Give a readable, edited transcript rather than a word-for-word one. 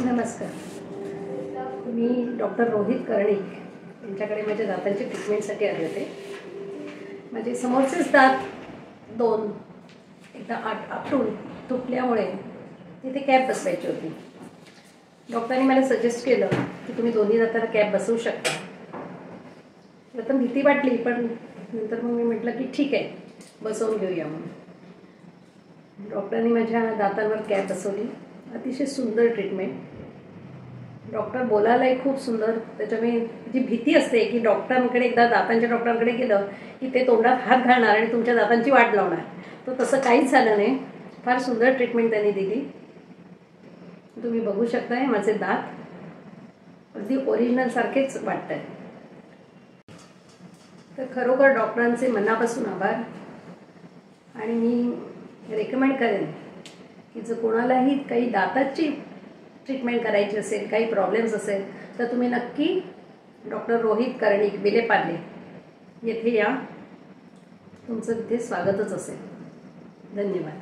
नमस्कार. मी डॉक्टर रोहित कर्णिक यांच्याकडे माझ्या दातांची ट्रीटमेंटसाठी आले होते. माझे समोरचेच दात दोन एकदा आपटून तुटल्यामुळे तिथे कॅप बसवायची होती. डॉक्टरांनी मला सजेस्ट केलं की तुम्ही दोन्ही दाताला कॅप बसवू शकता. प्रथम भीती वाटली, पण नंतर मग मी म्हटलं की ठीक आहे, बसवून घेऊया म्हणून. डॉक्टरांनी माझ्या दातांवर कॅप बसवली. अतिशय सुंदर ट्रीटमेंट. डॉक्टर बोलायलाही खूप सुंदर. त्याच्यामुळे जी भीती असते की डॉक्टरांकडे एकदा दातांच्या डॉक्टरांकडे गेलं की ते तोंडात हात घालणार आणि तुमच्या दातांची वाट लावणार, तर तसं काहीच झालं नाही. फार सुंदर ट्रीटमेंट त्यांनी दिली. तुम्ही बघू शकताय माझे दात अगदी ओरिजिनल सारखेच वाटत आहेत. तर खरोखर डॉक्टरांचे मनापासून आभार. आणि मी रेकमेंड करेन की जर कोणालाही काही दाताची ट्रीटमेंट करायची असेल, काही प्रॉब्लेम्स असेल, तर तुम्ही नक्की डॉक्टर रोहित कर्णिक विलेपार्ले येथे या. तुमचं तिथे स्वागतच असेल. धन्यवाद.